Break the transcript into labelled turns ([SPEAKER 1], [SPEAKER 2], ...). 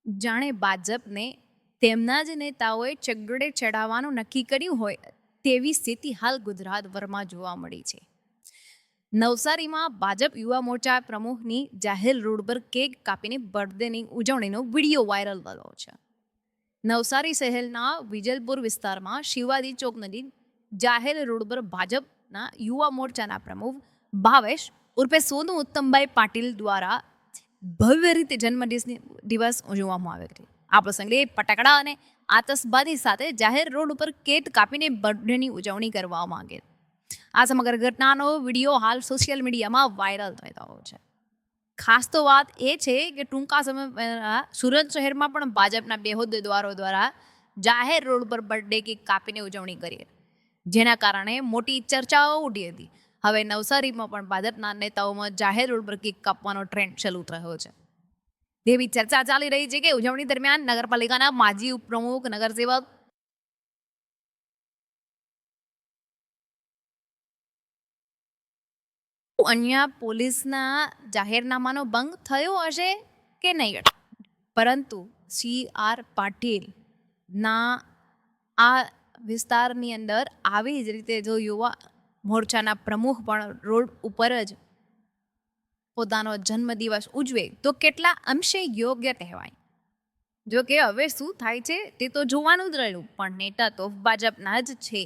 [SPEAKER 1] જાણે ભાજપને તેમના જ નેતાઓએ ચગડે ચડાવવાનું નક્કી કર્યું હોય તેવી સ્થિતિ હાલ ગુજરાતભરમાં જોવા મળી છે. નવસારીમાં ભાજપ યુવા મોરચા પ્રમુખની જાહેર રોડ પર કેક કાપીને બર્થડેની ઉજવણીનો વિડીયો વાયરલ થયો છે. નવસારી શહેરના વિજલપુર વિસ્તારમાં શિવાજી ચોક નજીક જાહેર રોડ પર ભાજપના યુવા મોરચાના પ્રમુખ ભાવેશ ઉર્ફે સોનુ ઉત્તમભાઈ પાટીલ દ્વારા ભવ્ય રીતે જન્મદિવસ ઉજવવામાં આવ્યો છે. આ પ્રસંગે ફટાકડા અને આતશબાજી સાથે જાહેર રોડ ઉપર કેક કાપીને બર્થડેની ઉજવણી કરવામાં આવી. આ સમગ્ર ઘટનાનો વિડીયો હાલ સોશિયલ મીડિયામાં વાયરલ થઈ રહ્યો છે. ખાસ તો વાત એ છે કે ટૂંકા સમય પહેલા સુરત શહેરમાં પણ ભાજપના બે હોદ્દેદારો દ્વારા જાહેર રોડ પર બર્થડે કેક કાપીને ઉજવણી કરી, જેના કારણે મોટી ચર્ચાઓ ઉઠી હતી. હવે નવસારીમાં પણ ભાજપના નેતાઓમાં જાહેર રોડ પર કેક કાપવાનો ટ્રેન્ડ ચાલુ થયો છે. તેવી ચર્ચા ચાલી રહી છે કે ઉજવણી દરમિયાન નગરપાલિકાના માજી ઉપપ્રમુખ, નગરસેવક અન્ય પોલીસના જાહેરનામાનો ભંગ થયો હશે કે નહીં, પરંતુ CR પાટીલના આ વિસ્તારની અંદર આવી જ રીતે જો યુવા મોરચાના પ્રમુખ પણ રોડ ઉપર જ પોતાનો જન્મદિવસ ઉજવે તો કેટલા અંશે યોગ્ય કહેવાય. જો કે હવે શું થાય છે તે તો જોવાનું જ રહ્યું, પણ નેતા તો ભાજપના જ છે.